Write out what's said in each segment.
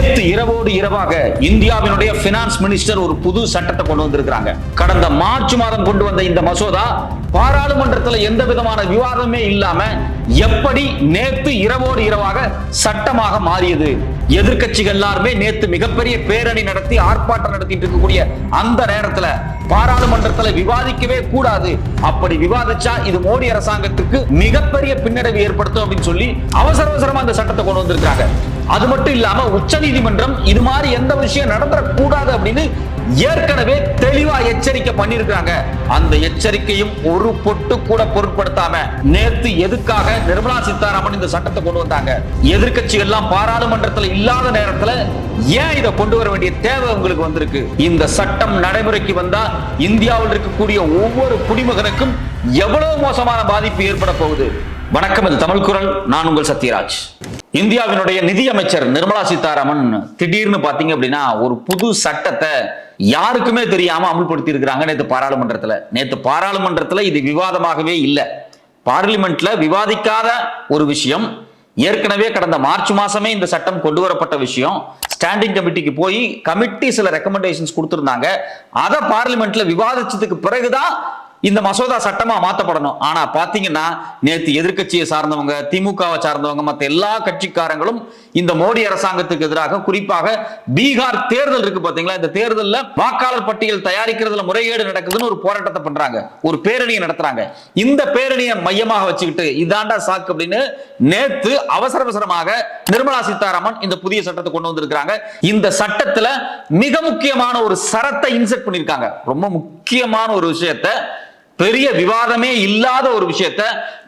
நேற்று இரவோடு இரவாக இந்தியாவினுடைய பினான்ஸ் மினிஸ்டர் ஒரு புது சட்டத்தை கொண்டு வந்திருக்கிறாங்க. கடந்த மார்ச் மாதம் கொண்டு வந்த இந்த மசோதா பாராளுமன்றத்தில் எந்த விதமான விவாதமே இல்லாம எப்படி நேற்று இரவோடு இரவாக சட்டமாக மாறியது. எதிர்க்கட்சிகள் எல்லாருமே நேற்று மிகப்பெரிய பேரணி நடத்தி ஆர்ப்பாட்டம் நடத்திட்டு இருக்கக்கூடிய அந்த நேரத்தில் பாராளுமன்றத்தில் விவாதிக்கவே கூடாது, அப்படி விவாதிச்சா இது மோடி அரசாங்கத்துக்கு மிகப்பெரிய பின்னடைவு ஏற்படுத்தும் அப்படின்னு சொல்லி அவசரமா அந்த சட்டத்தை கொண்டு வந்திருக்காங்க. அது மட்டும் இல்லாம உச்ச நீதிமன்றம் இது மாதிரி எந்த விஷயம் நடந்துடக்கூடாது அப்படின்னு ஏற்கனவே தெளிவா எச்சரிக்கை பண்ணிருக்காங்க. அந்த எச்சரிக்கையும் ஒரு பொட்டு கூட பொருட்படுத்தாம நேத்து எதுக்காக நிர்மலா சீதாராமன் இந்த சட்டத்தை கொண்டு வந்தாங்க? எதிர்க்கட்சிகள் எல்லாம் பாராளுமன்றத்தில் இல்லாத நேரத்துல ஏன் இதை கொண்டு வர வேண்டிய தேவை உங்களுக்கு வந்திருக்கு? இந்த சட்டம் நடைமுறைக்கு வந்தா இந்தியாவில் இருக்கக்கூடிய ஒவ்வொரு குடிமகனுக்கும் எவ்வளவு மோசமான பாதிப்பு ஏற்பட போகுது. வணக்கம், இது தமிழ் குரல். நான் உங்கள் சத்யராஜ். இந்தியாவினுடைய நிதியமைச்சர் நிர்மலா சீதாராமன் திடீர்னு பாத்தீங்க அப்படின்னா ஒரு புது சட்டத்தை யாருக்குமே தெரியாம அமல்படுத்தி இருக்கிறாங்க. நேற்று பாராளுமன்றத்துல இது விவாதமாகவே இல்லை. பார்லிமெண்ட்ல விவாதிக்காத ஒரு விஷயம், ஏற்கனவே கடந்த மார்ச் மாசமே இந்த சட்டம் கொண்டு வரப்பட்ட விஷயம். ஸ்டாண்டிங் கமிட்டிக்கு போய் கமிட்டி சில ரெக்கமெண்டேஷன்ஸ் கொடுத்திருந்தாங்க. அதை பார்லிமெண்ட்ல விவாதிச்சதுக்கு பிறகுதான் இந்த மசோதா சட்டமா மாத்தப்படணும். ஆனா பாத்தீங்கன்னா நேற்று எதிர்க்கட்சியை சார்ந்தவங்க, திமுகவை சார்ந்தவங்க, மற்ற எல்லா கட்சிக்காரங்களும் இந்த மோடி அரசாங்கத்துக்கு எதிராக, குறிப்பாக பீகார் தேர்தல் இருக்கு பாத்தீங்களா, இந்த தேர்தலில் வாக்காளர் பட்டியல் தயாரிக்கிறதுல முறைகேடு நடக்குதுன்னு ஒரு போராட்டத்தை பண்றாங்க, ஒரு பேரணியை நடத்துறாங்க. இந்த பேரணியை மையமாக வச்சுக்கிட்டு இதாண்டா சாக்கு அப்படின்னு நேற்று அவசரமாக நிர்மலா சீதாராமன் இந்த புதிய சட்டத்தை கொண்டு வந்திருக்காங்க. இந்த சட்டத்துல மிக முக்கியமான ஒரு சரத்தை இன்செர்ட் பண்ணிருக்காங்க. ரொம்ப முக்கியமான ஒரு விஷயத்தை, பெரிய விவாதமே இல்லாத ஒரு விஷயத்த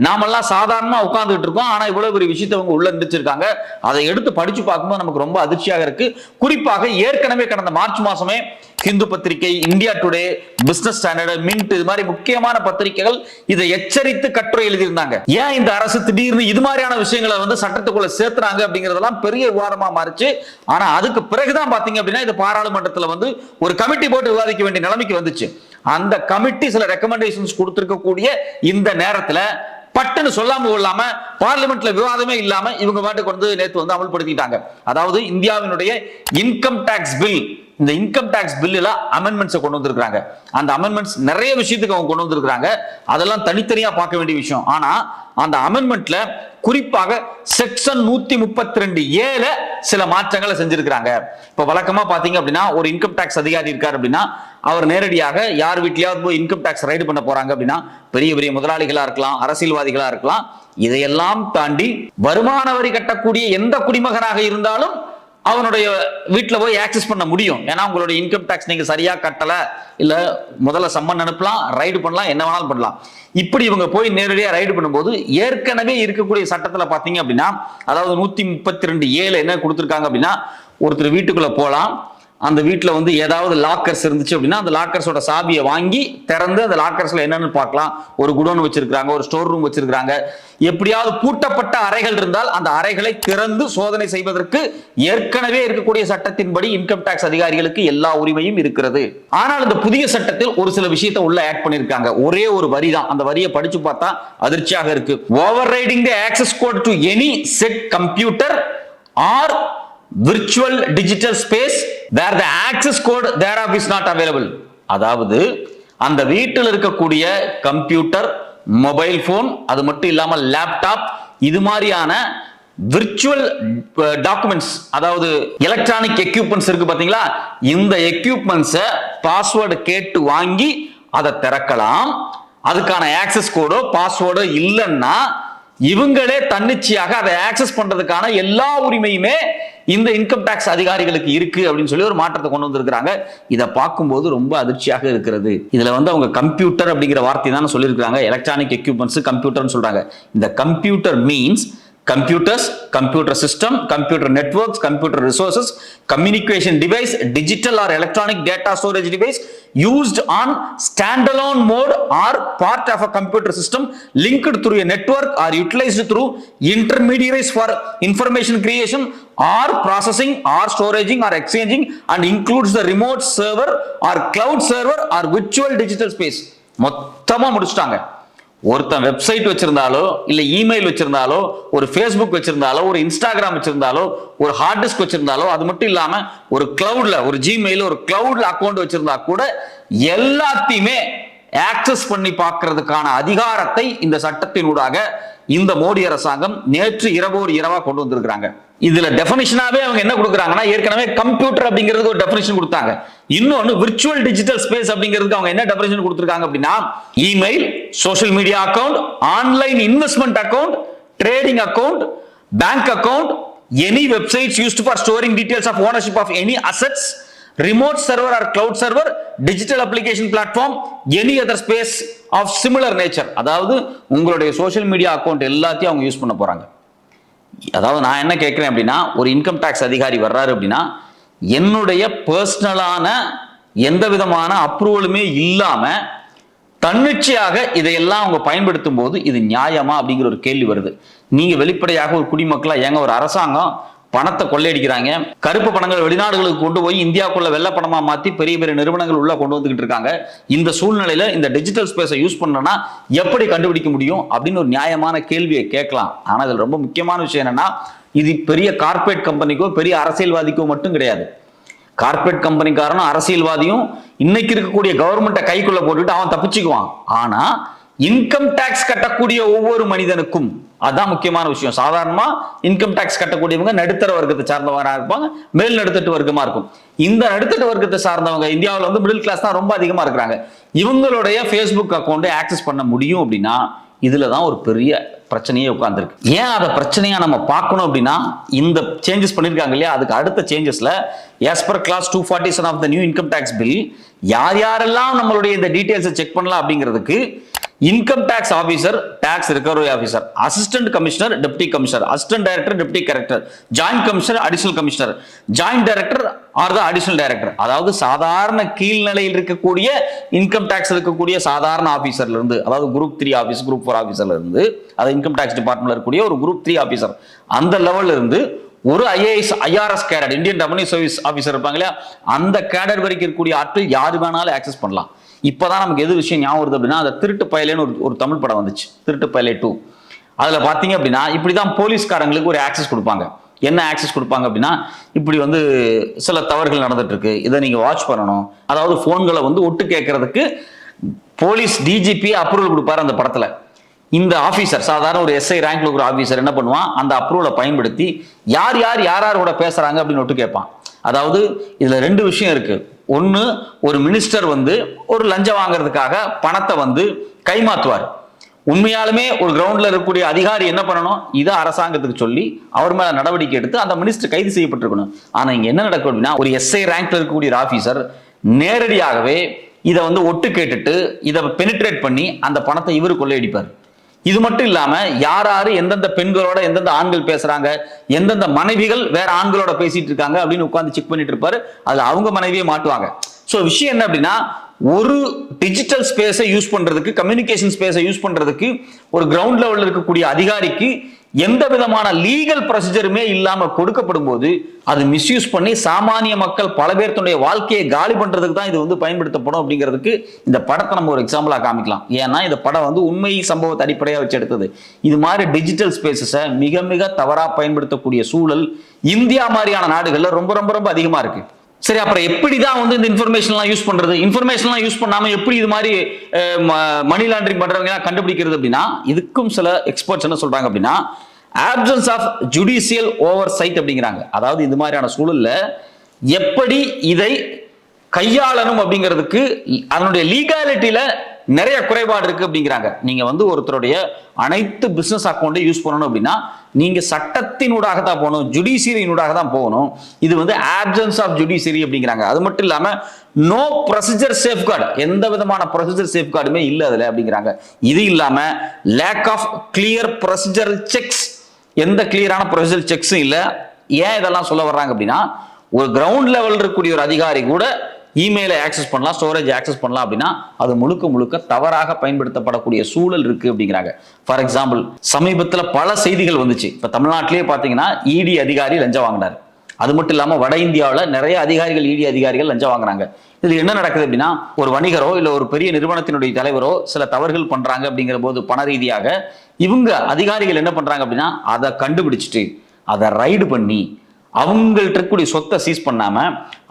நாமெல்லாம் சாதாரணமா உட்கார்ந்துட்டு இருக்கோம். ஆனா இவ்வளவு பெரிய விஷயத்தை அவங்க உள்ள இருந்துச்சிருக்காங்க. அதை எடுத்து படிச்சு பார்க்கும்போது நமக்கு ரொம்ப அதிர்ச்சியாக இருக்கு. குறிப்பாக ஏற்கனவே கடந்த மார்ச் மாசமே ஹிந்து பத்திரிகை, India today, business standard, mint, இது மாதிரி முக்கியமான பத்திரிகைகள் இதை எச்சரித்து கட்டுரை எழுதியிருந்தாங்க. ஏன் இந்த அரசு திடீர்னு இது மாதிரியான விஷயங்களை சட்டத்துக்குள்ள சேர்த்துறாங்க அப்படிங்கறதெல்லாம் பெரிய விவாதமா மாறிச்சு. ஆனா அதுக்கு பிறகுதான் பாத்தீங்க அப்படின்னா இது பாராளுமன்றத்துல ஒரு கமிட்டி போட்டு விவாதிக்க வேண்டிய நிலைமைக்கு வந்துச்சு. அந்த கமிட்டி சில ரெக்கமெண்டேஷன்ஸ் கொடுத்திருக்கக்கூடிய இந்த நேரத்துல பட்டுன்னு சொல்லாம கொள்ளாம பார்லிமெண்ட்ல விவாதமே இல்லாம இவங்க பாட்டுக்கு நேற்று அமல்படுத்திட்டாங்க. அதாவது இந்தியாவினுடைய இன்கம் டாக்ஸ் பில், இந்த இன்கம் டாக்ஸ் பில்லுல அமெண்ட்மெண்ட்ஸ் கொண்டு வந்திருக்காங்க. அந்த அமெண்ட்மெண்ட்ஸ் நிறைய விஷயத்துக்கு அவங்க கொண்டு வந்திருக்காங்க. அதெல்லாம் தனித்தனியா பார்க்க வேண்டிய விஷயம். ஆனா அந்த அமெண்ட்மெண்ட்ல குறிப்பாக செக்ஷன் 132A சில மாற்றங்களை செஞ்சிருக்காங்க. இப்ப வழக்கமா பாத்தீங்க அப்படின்னா ஒரு இன்கம் டாக்ஸ் அதிகாரி இருக்காரு அப்படின்னா அவர் நேரடியாக யார் வீட்லயாவது போய் இன்கம் டாக்ஸ் ரைடு பண்ண போறாங்க அப்படின்னா பெரிய பெரிய முதலாளிகளா இருக்கலாம், அரசியல்வாதிகளா இருக்கலாம், இதையெல்லாம் தாண்டி வருமான வரி கட்டக்கூடிய எந்த குடிமகனாக இருந்தாலும் அவனுடைய வீட்டில் போய் ஆக்சஸ் பண்ண முடியும். ஏன்னா உங்களுடைய இன்கம் டாக்ஸ் நீங்க சரியா கட்டல, இல்ல முதல்ல சம்மன் அனுப்பலாம், ரைடு பண்ணலாம், என்ன வேணாலும் பண்ணலாம். இப்படி இவங்க போய் நேரடியாக ரைடு பண்ணும்போது ஏற்கனவே இருக்கக்கூடிய சட்டத்துல பாத்தீங்க அப்படின்னா, அதாவது 132A என்ன கொடுத்துருக்காங்க அப்படின்னா, ஒருத்தர் வீட்டுக்குள்ள போலாம், அந்த வீட்டில் ஏதாவது லாக்கர்ஸ் இருந்துச்சு அப்படின்னா அந்த லாக்கர்ஸோட சாவியை வாங்கி திறந்து அந்த லாக்கர்ஸ்ல என்னன்னு பார்க்கலாம். ஒரு குடோன் வச்சிருக்காங்க, ஒரு ஸ்டோர் ரூம் வச்சிருக்காங்க. எப்படியாவது பூட்டப்பட்ட அறைகள் இருந்தால் அந்த அறைகளை திறந்து சோதனை செய்வதற்கு ஏற்கனவே இருக்கக்கூடிய சட்டத்தின்படி இன்கம் டாக்ஸ் அதிகாரிகளுக்கு எல்லா உரிமையும் இருக்கிறது. ஆனால் இந்த புதிய சட்டத்தில் ஒரு சில விஷயத்தை உள்ள ஆட் பண்ணிருக்காங்க. ஒரே ஒரு வரி தான், அந்த வரியை படிச்சு பார்த்தா அதிர்ச்சியாக இருக்கு. Overriding the access code to any set computer or virtual digital space where the access code thereof is not available. அதாவது அந்த வீட்டில் இருக்கக்கூடிய கம்ப்யூட்டர், மொபைல் போன், அது மட்டும் இல்லாமல் லேப்டாப், இது மாதிரியான விர்ச்சுவல் டாக்குமெண்ட்ஸ், அதாவது எலக்ட்ரானிக் எக்யூப்மெண்ட்ஸ் இருக்கு பாத்தீங்களா, இந்த எக்யூப்மெண்ட்ஸை பாஸ்வேர்டு கேட்டு வாங்கி அதை திறக்கலாம். அதுக்கான ஆக்சஸ் கோடோ பாஸ்வேர்டோ இல்லைன்னா இவங்களே தன்னிச்சையாக அதை ஆக்சஸ் பண்றதுக்கான எல்லா உரிமையுமே இந்த இன்கம் டாக்ஸ் அதிகாரிகளுக்கு இருக்கு அப்படின்னு சொல்லி ஒரு மாற்றத்தை கொண்டு வந்திருக்காங்க. இதை பார்க்கும்போது ரொம்ப அதிர்ச்சியாக இருக்கிறது. இதுல அவங்க கம்ப்யூட்டர் அப்படிங்கிற வார்த்தை தான் சொல்லியிருக்காங்க. எலக்ட்ரானிக் எக்யூப்மெண்ட்ஸ் கம்ப்யூட்டர்னு சொல்றாங்க. இந்த computer means computers, computer system, computer networks, computer resources, communication device, digital or electronic data storage device used on standalone mode or part of a computer system linked through a network or utilized through intermediaries for information creation or processing or storaging or exchanging and includes the remote server or cloud server or virtual digital space. மொத்தமா முடிச்சிட்டாங்க. ஒருத்தன் website வச்சிருந்தாலோ இல்ல email வச்சிருந்தாலோ ஒரு Facebook வச்சிருந்தாலோ ஒரு Instagram வச்சிருந்தாலோ ஒரு hard disk வச்சிருந்தாலோ அது மட்டும் இல்லாம ஒரு கிளவுட்ல ஒரு ஜிமெயில் ஒரு கிளவுட்ல அக்கௌண்ட் வச்சிருந்தா கூட எல்லாத்தையுமே ஆக்சஸ் பண்ணி பார்க்கிறதுக்கான அதிகாரத்தை இந்த சட்டத்தினூடாக இந்த மோடி அரசாங்கம் நேற்று இரவா கொண்டு வந்திருக்கிறாங்க. இதுல டெஃபினிஷனாவே அவங்க என்ன கொடுக்குறாங்கன்னா, ஏற்கனவே கம்ப்யூட்டர் அப்படிங்கிறது ஒரு டெஃபினிஷன் கொடுத்தாங்க. இன்னொன்னு விர்ச்சுவல் டிஜிட்டல் ஸ்பேஸ் அப்படிங்கிறதுக்கு அவங்க என்ன டெஃபினிஷன் கொடுத்திருக்காங்க அப்படின்னா, email, social media account, online investment account, trading account, bank account, any websites used for storing details of ownership of any assets, remote server or cloud server, digital application platform, any other space of similar nature. அதாவது உங்களுடைய social media account எல்லாத்தையும் அவங்க use பண்ண போறாங்க. அதாவது நான் என்ன கேட்கிறேன் அப்படின்னா, ஒரு இன்கம் டாக்ஸ் அதிகாரி வர்றாரு அப்படின்னா, என்னுடைய பர்சனலான எந்த விதமான அப்ரூவலுமே இல்லாம தன்னிச்சையாக இதையெல்லாம் அவங்க பயன்படுத்தும் போது இது நியாயமா அப்படிங்கிற ஒரு கேள்வி வருது. நீங்க வெளிப்படையாக ஒரு குடிமக்களா ஏங்க ஒரு அரசாங்கம் பணத்தை கொள்ளையடிக்கிறாங்க, கருப்பு பணங்கள் வெளிநாடுகளுக்கு கொண்டு போய் இந்தியாவுக்குள்ள வெள்ளை பணமா மாத்தி பெரிய பெரிய நிறுவனங்கள் உள்ள கொண்டு வந்துகிட்டு இருக்காங்க. இந்த சூழ்நிலையில இந்த டிஜிட்டல் ஸ்பேஸை யூஸ் பண்ணனா எப்படி கண்டுபிடிக்க முடியும் அப்படின்னு ஒரு நியாயமான கேள்வியை கேட்கலாம். ஆனா இதுல ரொம்ப முக்கியமான விஷயம் என்னன்னா, இது பெரிய கார்பரேட் கம்பெனிக்கோ பெரிய அரசியல்வாதிக்கோ மட்டும் கிடையாது. கார்பரேட் கம்பெனிக்காரனும் அரசியல்வாதியும் இன்னைக்கு இருக்கக்கூடிய கவர்மெண்ட்டை கைக்குள்ள போட்டுட்டு அவன் தப்பிச்சுக்குவான். ஆனா இன்கம் டாக்ஸ் கட்டக்கூடிய ஒவ்வொரு மனிதனுக்கும் அதான் முக்கியமான விஷயம். சாதாரணமா இன்கம் டாக்ஸ் கட்டக்கூடியவங்க நடுத்தர வர்க்கத்தை சார்ந்தவங்க இருப்பாங்க, மேல் நடுத்தட்டு வர்க்கமா இருக்கும். இந்த நடுத்தட்டு வர்க்கத்தை சார்ந்தவங்க இந்தியாவில் வந்து மிடில் கிளாஸ் தான் ரொம்ப அதிகமா இருக்கிறாங்க. இவங்களுடைய ஃபேஸ்புக் அக்கௌண்ட் ஆக்சஸ் பண்ண முடியும் அப்படின்னா இதுலதான் ஒரு பெரிய பிரச்சனையே உட்கார்ந்துருக்கு. ஏன் அதை பிரச்சனையா நம்ம பார்க்கணும் அப்படின்னா, இந்த சேஞ்சஸ் பண்ணிருக்காங்க இல்லையா, அதுக்கு அடுத்த சேஞ்சஸ்ல as per clause 247 of the new income tax bill யார் யாரெல்லாம் நம்மளுடைய இந்த டீடைல்ஸை செக் பண்ணலாம் அப்படிங்கிறதுக்கு income tax officer, tax recovery officer, assistant commissioner, deputy commissioner, assistant director, deputy director, joint commissioner, additional commissioner, joint director or the additional director, அதாவது சாதாரண கீழ்நிலையில் இருக்கக்கூடிய இன்கம் டாக்ஸ் இருக்கக்கூடிய சாதாரண ஆபீசர்ல இருந்து, அதாவது குரூப் 3 ஆபீஸ், குரூப் 4 ஆபீசர்ல இருந்து, அது இன்கம் டாக்ஸ் டிபார்ட்மெண்ட்ல இருக்கக்கூடிய ஒரு குரூப் 3 ஆபீசர் அந்த லெவல்ல இருந்து ஒரு ஐஏஎஸ் ஐஆர்எஸ் கேடர், இந்தியன் ரெவன்யூ சர்வீஸ் ஆபீசர் இருப்பாங்க இல்லையா, அந்த கேடர் வரைக்கும் இருக்கக்கூடிய ஆட்கள் யாரு வேணாலும் ஆக்சஸ் பண்ணலாம். இப்பதான் நமக்கு எது விஷயம் ஞாபகம் வருது அப்படின்னா, அந்த திருட்டு பயலேன்னு ஒரு தமிழ் படம் வந்துச்சு, திருட்டு பயலே 2. அதுல பாத்தீங்க அப்படின்னா இப்படிதான் போலீஸ்காரங்களுக்கு ஒரு ஆக்சஸ் கொடுப்பாங்க. என்ன ஆக்சஸ் கொடுப்பாங்க அப்படின்னா, இப்படி வந்து சில தவறுகள் நடந்துட்டு இருக்கு, இதை நீங்க வாட்ச் பண்ணணும். அதாவது போன்களை வந்து ஒட்டு கேட்கறதுக்கு போலீஸ் டிஜிபி அப்ரூவல் கொடுப்பாரு அந்த படத்துல. இந்த ஆபீசர், சாதாரண ஒரு எஸ்ஐ ரேங்க்ல ஒரு ஆபீசர் என்ன பண்ணுவான், அந்த அப்ரூவலை பயன்படுத்தி யார் யார் கூட பேசுறாங்க அப்படின்னு ஒட்டு கேட்பான். அதாவது இதுல 2 விஷயம் இருக்கு. ஒன்னு, ஒரு மினிஸ்டர் வந்து ஒரு லஞ்சம் வாங்குறதுக்காக பணத்தை வந்து கைமாத்துவார். உண்மையாலுமே ஒரு கிரவுண்ட்ல இருக்கக்கூடிய அதிகாரி என்ன பண்ணணும், இதை அரசாங்கத்துக்கு சொல்லி அவர் மேல நடவடிக்கை எடுத்து அந்த மினிஸ்டர் கைது செய்யப்பட்டிருக்கணும். ஆனா இங்க என்ன நடக்கும் அப்படின்னா, ஒரு எஸ்ஐ ரேங்க்ல இருக்கக்கூடிய ஆபீசர் நேரடியாகவே இதை வந்து ஒட்டு கேட்டுட்டு இதை பெனிட்ரேட் பண்ணி அந்த பணத்தை இவரு கொள்ளையடிப்பார். இது மட்டும் இல்லாம யாராரு எந்தெந்த பெண்களோட எந்தெந்த ஆண்கள் பேசுறாங்க, எந்தெந்த மனைவிகள் வேற ஆண்களோட பேசிட்டு இருக்காங்க அப்படின்னு உட்கார்ந்து செக் பண்ணிட்டு இருப்பாரு. அதுல அவங்க மனைவியே மாட்டுவாங்க. சோ விஷயம் என்ன அப்படின்னா, ஒரு டிஜிட்டல் ஸ்பேஸை யூஸ் பண்றதுக்கு, கம்யூனிகேஷன் ஸ்பேஸை யூஸ் பண்றதுக்கு ஒரு கிரவுண்ட் லெவல்ல இருக்கக்கூடிய அதிகாரிக்கு எந்த விதமான லீகல் ப்ரொசீஜருமே இல்லாம கொடுக்கப்படும் போது அது மிஸ்யூஸ் பண்ணி சாமானிய மக்கள் பல பேர்த்துடைய வாழ்க்கையை காலி பண்றதுக்கு தான் இது வந்து பயன்படுத்தப்படும் அப்படிங்கிறதுக்கு இந்த படத்தை நம்ம ஒரு எக்ஸாம்பிளா காமிக்கலாம். ஏன்னா இந்த படம் வந்து உண்மை சம்பவத்தை அடிப்படையாக வச்சு எடுத்தது. இது மாதிரி டிஜிட்டல் ஸ்பேசஸை மிக மிக தவறா பயன்படுத்தக்கூடிய சூழல் இந்தியா மாதிரியான நாடுகள்ல ரொம்ப ரொம்ப ரொம்ப அதிகமா இருக்கு. சரி, அப்புறம் எப்படிதான் வந்து இந்த இன்ஃபர்மேஷன்லாம் யூஸ் பண்றது, இன்ஃபர்மேஷன்லாம் யூஸ் பண்ணாம எப்படி இது மாதிரி மணி லாண்டரிங் பண்றவங்க கண்டுபிடிக்கிறது அப்படின்னா, இதுக்கும் சில எக்ஸ்பர்ட்ஸ் என்ன சொல்றாங்க அப்படின்னா, ஆப்சன்ஸ் ஆஃப் ஜுடிஷியல் ஓவர்சைட் அப்படிங்கிறாங்க. அதாவது இது மாதிரியான சூழல்ல எப்படி இதை கையாளணும் அப்படிங்கிறதுக்கு அதனுடைய லீகாலிட்டியில நிறைய குறைபாடு இருக்கு அப்படிங்கிறாங்க. நீங்க வந்து ஒருத்தருடைய அனைத்து பிசினஸ் அக்கௌண்ட்டை யூஸ் பண்ணணும் அப்படின்னா நீங்க சட்டத்தினூடாக தான் போகணும், ஜுடிஷியரியினூடாக தான் போகணும். இது வந்து ஆப்சன்ஸ் ஆஃப் ஜுடிஷியரி அப்படிங்கிறாங்க. அது மட்டும் இல்லாம நோ ப்ரொசீஜர் சேஃப்கார்டு, எந்த விதமான ப்ரொசீஜர் சேஃப்கார்டுமே இல்லை அதுல அப்படிங்கிறாங்க. இது இல்லாம lack of clear procedure checks, எந்த கிளியரான ப்ரொசீஜர் செக்ஸும் இல்லை. ஏன் இதெல்லாம் சொல்ல வர்றாங்க அப்படின்னா, ஒரு கிரவுண்ட் லெவல் இருக்கக்கூடிய ஒரு அதிகாரி கூட இமெயிலை ஆக்சஸ் பண்ணலாம், ஸ்டோரேஜ் ஆக்சஸ் பண்ணலாம் அப்படின்னா அது முழுக்க முழுக்க தவறாக பயன்படுத்தப்படக்கூடிய சூழல் இருக்கு அப்படிங்கிறாங்க. ஃபார் எக்ஸாம்பிள், சமீபத்தில் பல செய்திகள் வந்துச்சு. இப்போ தமிழ்நாட்டிலேயே பார்த்தீங்கன்னா இடி அதிகாரி லஞ்சம் வாங்கினார். அது மட்டும் இல்லாம வட இந்தியாவில் நிறைய அதிகாரிகள், இடி அதிகாரிகள் லஞ்சம் வாங்குறாங்க. இது என்ன நடக்குது அப்படின்னா, ஒரு வணிகரோ இல்ல ஒரு பெரிய நிறுவனத்தினுடைய தலைவரோ சில தவறுகள் பண்றாங்க அப்படிங்கிற போது பண ரீதியாக இவங்க அதிகாரிகள் என்ன பண்றாங்க அப்படின்னா, அதை கண்டுபிடிச்சிட்டு அதை ரைடு பண்ணி அவங்கள்ட்ட இருக்கக்கூடிய சொத்தை சீஸ் பண்ணாம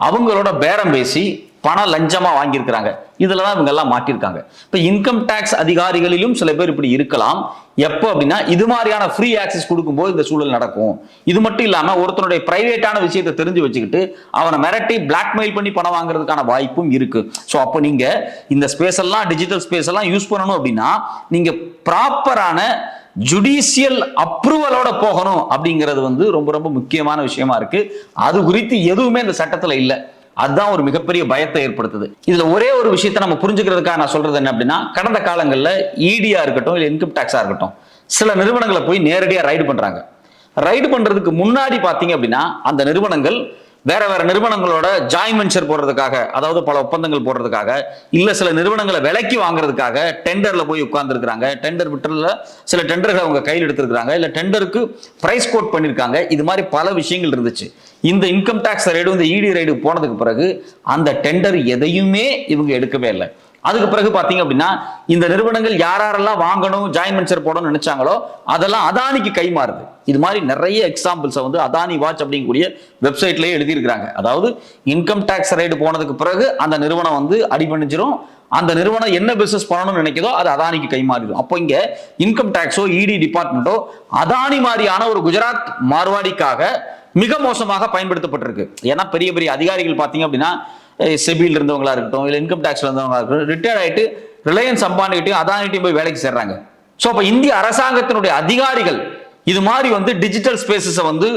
அவங்களோட பேரம் பேசி பணம் லஞ்சமா வாங்கியிருக்கிறாங்க. இதுலதான் இவங்க எல்லாம் மாட்டிருக்காங்க. இப்ப இன்கம் டாக்ஸ் அதிகாரிகளிலும் சில பேர் இப்படி இருக்கலாம். எப்போ அப்படின்னா, இது மாதிரியான ஃப்ரீ ஆக்சஸ் கொடுக்கும்போது இந்த சூழல் நடக்கும். இது மட்டும் இல்லாம ஒருத்தருடைய பிரைவேட்டான விஷயத்தை தெரிஞ்சு வச்சுக்கிட்டு அவனை மிரட்டி பிளாக்மெயில் பண்ணி பணம் வாங்குறதுக்கான வாய்ப்பும் இருக்கு. ஸோ அப்போ நீங்க இந்த ஸ்பேஸ் எல்லாம், டிஜிட்டல் ஸ்பேஸ் எல்லாம் யூஸ் பண்ணணும் அப்படின்னா நீங்க ப்ராப்பரான ஜுடிஷியல் அப்ரூவலோட போகணும் அப்படிங்கிறது வந்து ரொம்ப ரொம்ப முக்கியமான விஷயமா இருக்கு. அது குறித்து எதுவுமே இந்த சட்டத்துல இல்லை. அதுதான் ஒரு மிகப்பெரிய பயத்தை ஏற்படுத்துது. இதுல ஒரே ஒரு விஷயத்தை நம்ம புரிஞ்சுக்கிறதுக்காக நான் சொல்றது என்ன அப்படின்னா, கடந்த காலங்களில் இடியா இருக்கட்டும் இல்ல இன்கம் டாக்ஸா இருக்கட்டும், சில நிறுவனங்களை போய் நேரடியா ரைடு பண்றாங்க. ரைடு பண்றதுக்கு முன்னாடி பாத்தீங்க அப்படின்னா அந்த நிறுவனங்கள் வேற வேற நிறுவனங்களோட ஜாயின் வெஞ்சர் போடுறதுக்காக, அதாவது பல ஒப்பந்தங்கள் போடுறதுக்காக, இல்ல சில நிறுவனங்களை விலைக்கு வாங்குறதுக்காக டெண்டர்ல போய் உட்கார்ந்து இருக்கிறாங்க. டெண்டர் விட்டுறதுல சில டெண்டர்களை அவங்க கையில் எடுத்திருக்காங்க, இல்ல டெண்டருக்கு பிரைஸ் கோட் பண்ணிருக்காங்க. இது மாதிரி பல விஷயங்கள் இருந்துச்சு. இந்த இன்கம் டாக்ஸ் ரைடு, இந்த இடி ரைடு போனதுக்கு பிறகு அந்த டெண்டர் எதையுமே இவங்க எடுக்கவே இல்லை. அதுக்கு பிறகு பாத்தீங்க அப்படின்னா இந்த நிறுவனங்கள் யாரெல்லாம் வாங்கணும், ஜாயின் வெஞ்சர் போடணும்னு நினைச்சாங்களோ அதெல்லாம் அதானிக்கு கை மாறுது. இது மாதிரி நிறைய எக்ஸாம்பிள்ஸை வந்து அதானி வாட்ச் அப்படிங்கக்கூடிய வெப்சைட்லயே எழுதியிருக்கிறாங்க. அதாவது இன்கம் டாக்ஸ் ரைடு போனதுக்கு பிறகு அந்த நிறுவனம் வந்து அடிபணிஞ்சிரும். அந்த நிறுவனம் என்ன பிசினஸ் பண்ணணும்னு நினைக்கிறதோ அது அதானிக்கு கை மாறிடும். அப்போ இங்க இன்கம் டாக்ஸோ இடி டிபார்ட்மெண்ட்டோ அதானி மாதிரியான ஒரு குஜராத் மார்வாடிக்காக மிக மோசமாக பயன்படுத்தப்பட்டிருக்கு. ஏன்னா பெரிய பெரிய அதிகாரிகள் பாத்தீங்க அப்படின்னா செபியில் இருந்தவங்களா இருக்கட்டும், இல்ல இன்கம் டாக்ஸ்ல இருந்தவங்களா இருக்கட்டும், ரிட்டையர்ட் ஆயிட்டு ரிலையன்ஸ் அம்பானிகிட்டையும் அதானிட்டையும் போய் வேலைக்கு சேர்றாங்க. ஸோ அப்ப இந்திய அரசாங்கத்தினுடைய அதிகாரிகள் இது மாதிரி வந்து டிஜிட்டல் ஸ்பேசஸை வந்து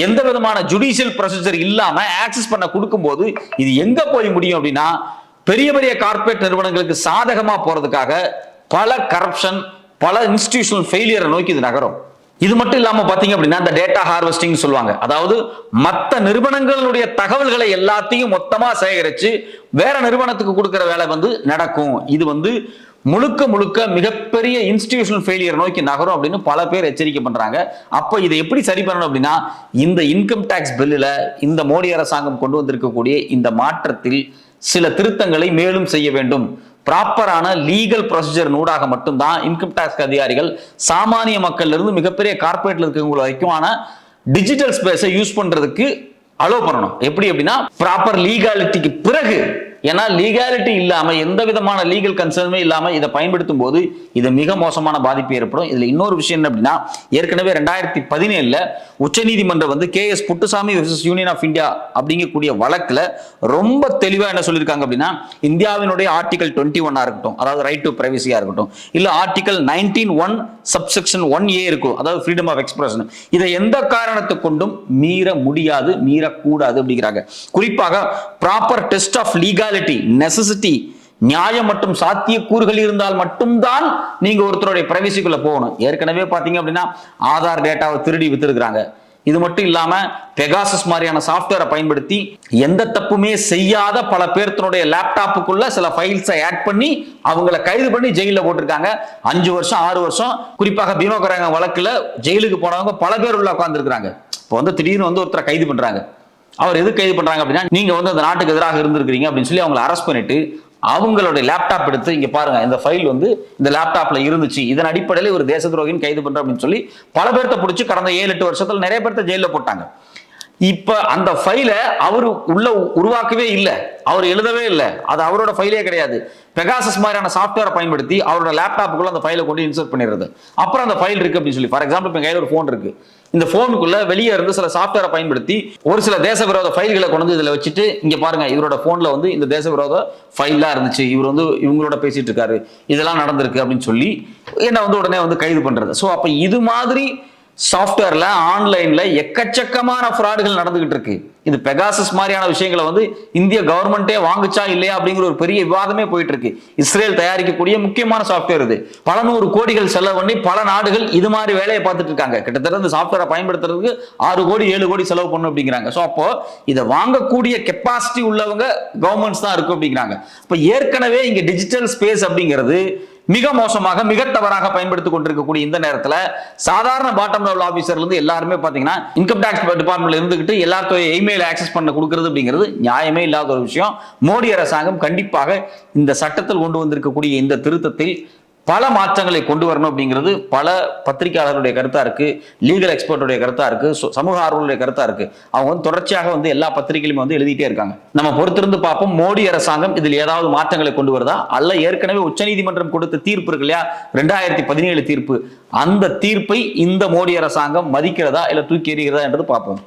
எந்த விதமான ஜுடிஷியல் ப்ரொசீஜர் இல்லாம ஆக்சஸ் பண்ண கொடுக்கும்போது இது எங்க போய் முடியும் அப்படின்னா, பெரிய பெரிய கார்பரேட் நிறுவனங்களுக்கு சாதகமா போறதுக்காக பல கரப்ஷன், பல இன்ஸ்டிடியூஷனல் ஃபெயிலியரை நோக்கி இது நகரும். இது மட்டும் இல்லாம பாத்தீங்க அப்படின்னா இந்த டேட்டா ஹார்வெஸ்டிங் சொல்லுவாங்க. அதாவது மற்ற நிறுவனங்களுடைய தகவல்களை எல்லாத்தையும் மொத்தமா சேகரிச்சு வேற நிறுவனத்துக்கு கொடுக்கிற வேலை வந்து நடக்கும். இது வந்து முழுக்க முழுக்க மிகப்பெரிய இன்ஸ்டிடியூஷனல் ஃபெயிலியர் நோக்கி நகரும் அப்படின்னு பல பேர் எச்சரிக்கை பண்றாங்க. அப்ப இதை எப்படி சரி பண்ணணும் அப்படின்னா, இந்த இன்கம் டாக்ஸ் பில்லுல இந்த மோடி அரசாங்கம் கொண்டு வந்திருக்கக்கூடிய இந்த மாற்றத்தில் சில திருத்தங்களை மேலும் செய்ய வேண்டும். ப்ராப்பரான லீகல் ப்ரொசீஜர் நூடாக மட்டும்தான் இன்கம் டாக்ஸ் அதிகாரிகள் சாமானிய மக்கள்ல இருந்து மிகப்பெரிய கார்பரேட்ல இருக்கவங்க வரைக்குமான டிஜிட்டல் ஸ்பேஸை யூஸ் பண்றதுக்கு அலோவ் பண்ணணும். எப்படி அப்படின்னா ப்ராப்பர் லீகாலிட்டிக்கு பிறகு. ஏன்னா லீகாலிட்டி இல்லாம எந்த விதமான லீகல் கன்சர்னுமே இல்லாம இதை பயன்படுத்தும் போது இது மிக மோசமான பாதிப்பு ஏற்படும். இதுல இன்னொரு விஷயம் என்ன அப்படின்னா, ஏற்கனவே 2017 உச்சநீதிமன்றம் வந்து KS Puttaswamy versus Union of India அப்படிங்கக்கூடிய வழக்குல ரொம்ப தெளிவா என்ன சொல்லியிருக்காங்க அப்படின்னா, இந்தியாவினுடைய ஆர்டிகல் 21 இருக்கட்டும், அதாவது ரைட் டு பிரைவசியா இருக்கட்டும், இல்ல ஆர்டிகல் 19(1) சப்செக்ஷன் 1A இருக்கும், அதாவது ஃப்ரீடம் ஆஃப் எக்ஸ்பிரஷன், இதை எந்த காரணத்தை கொண்டும் மீற முடியாது, மீறக்கூடாது அப்படிங்கிறாங்க. குறிப்பாக proper test of legal necessity, நியாயம் மற்றும் சாத்திய கூறுகள் இருந்தால் மட்டும்தான் நீங்க ஒருத்தருடைய பிரைவசிக்குள்ள போகணும். ஏற்கனவே பாத்தீங்க அப்படின்னா ஆதார் டேட்டாவை திருடி வித்துருக்காங்க. இது மட்டும் இல்லாம பெகாசஸ் மாதிரியான சாஃப்ட்வேரை பயன்படுத்தி எந்த தப்புமே செய்யாத பல பேர்த்தனுடைய லேப்டாப்புக்குள்ள சில ஃபைல்ஸை ஆட் பண்ணி அவங்கள கைது பண்ணி ஜெயில போட்டிருக்காங்க. 5 வருஷம் 6 வருஷம். குறிப்பாக பீமா கராங்க வழக்குல ஜெயிலுக்கு போனவங்க பல பேர் உள்ள உட்கார்ந்து இருக்காங்க. இப்போ வந்து திடீர்னு வந்து ஒருத்தரை கைது பண்றாங்க. அவர் எது கைது பண்றாங்க அப்படின்னா, நீங்க வந்து அந்த நாட்டுக்கு எதிராக இருந்திருக்கிறீங்க அப்படின்னு சொல்லி அவங்களை அரெஸ்ட் பண்ணிட்டு அவங்களுடைய லேப்டாப் எடுத்து இங்க பாருங்க இந்த ஃபைல் வந்து இந்த லேப்டாப்ல இருந்துச்சு, இதன் அடிப்படையில் ஒரு தேச துரோகின்னு கைது பண்ற அப்படின்னு சொல்லி பல பேர்த்த பிடிச்சி கடந்த 7-8 வருஷத்துல நிறைய பேர்த்த ஜெயில போட்டாங்க. இப்ப அந்த ஃபைலை அவரு உள்ள உருவாக்கவே இல்லை, அவர் எழுதவே இல்லை, அது அவரோட ஃபைலே கிடையாது. பெகாசஸ் மாதிரியான சாஃப்ட்வேரை பயன்படுத்தி அவரோட லேப்டாப்புக்குள்ள அந்த ஃபைலை கொண்டு இன்சர்ட் பண்ணிடுறது. அப்புறம் அந்த ஃபைல் இருக்கு அப்படின்னு சொல்லி, ஃபார் எக்ஸாம்பிள் இப்போ கையில் ஒரு ஃபோன் இருக்கு, இந்த போனுக்குள்ள வெளியே இருந்து சில சாஃப்ட்வேரை பயன்படுத்தி ஒரு சில தேச விரோத ஃபைல்களை கொண்டு இதுல வச்சுட்டு இங்க பாருங்க இவரோட போன்ல வந்து இந்த தேச விரோத ஃபைல்லாம் இருந்துச்சு, இவர் வந்து இவங்களோட பேசிட்டு இருக்காரு, இதெல்லாம் நடந்திருக்கு அப்படின்னு சொல்லி என்ன வந்து உடனே வந்து கைது பண்றது. ஸோ அப்ப இது மாதிரி சாஃப்ட்வேர்ல ஆன்லைன்ல எக்கச்சக்கமான ஃப்ராடுகள் நடந்துகிட்டு இருக்கு. இது பெகாசஸ் மாதிரியான விஷயங்களை வந்து இந்திய கவர்மெண்டே வாங்குச்சா இல்லையா அப்படிங்கிற ஒரு பெரிய விவாதமே போயிட்டு இருக்கு. இஸ்ரேல் தயாரிக்கக்கூடிய முக்கியமான சாஃப்ட்வேர் இது. பல 100 கோடிகள் செலவு பண்ணி பல நாடுகள் இது மாதிரி வேலையை பார்த்துட்டு இருக்காங்க. கிட்டத்தட்ட இந்த சாஃப்ட்வேரை பயன்படுத்துறதுக்கு 6 கோடி 7 கோடி செலவு பண்ணும் அப்படிங்கிறாங்க. ஸோ அப்போ இதை வாங்கக்கூடிய கெப்பாசிட்டி உள்ளவங்க கவர்மெண்ட்ஸ் தான் இருக்கும் அப்படிங்கிறாங்க. இப்போ ஏற்கனவே இங்க டிஜிட்டல் ஸ்பேஸ் அப்படிங்கிறது மிக மோசமாக மிக தவறாக பயன்படுத்திக் கொண்டிருக்கக்கூடிய இந்த நேரத்தில் சாதாரண பாட்டம் லெவல் ஆபீசர்ல இருந்து எல்லாருமே பாத்தீங்கன்னா இன்கம் டாக்ஸ் டிபார்ட்மெண்ட்ல இருந்துகிட்டு எல்லாத்தையும் இமெயில் ஆக்சஸ் பண்ண கொடுக்கிறது அப்படிங்கிறது நியாயமே இல்லாத ஒரு விஷயம். மோடி அரசாங்கம் கண்டிப்பாக இந்த சட்டத்தில் கொண்டு வந்திருக்கக்கூடிய இந்த திருத்தத்தில் பல மாற்றங்களை கொண்டு வரணும் அப்படிங்கிறது பல பத்திரிகையாளர்களுடைய கருத்தா இருக்கு, லீகல் எக்ஸ்பர்ட்டுடைய கருத்தா இருக்கு, சமூக ஆர்வலருடைய கருத்தா இருக்கு. அவங்க தொடர்ச்சியாக எல்லா பத்திரிகையிலும் எழுதிட்டே இருக்காங்க. நம்ம பொறுத்திருந்து பார்ப்போம் மோடி அரசாங்கம் இதில் ஏதாவது மாற்றங்களை கொண்டு வருதா, அல்ல ஏற்கனவே உச்சநீதிமன்றம் கொடுத்த தீர்ப்பு இருக்கு இல்லையா 2017 தீர்ப்பு, அந்த தீர்ப்பை இந்த மோடி அரசாங்கம் மதிக்கிறதா இல்ல தூக்கி எறிகிறதா என்று பார்ப்போம்.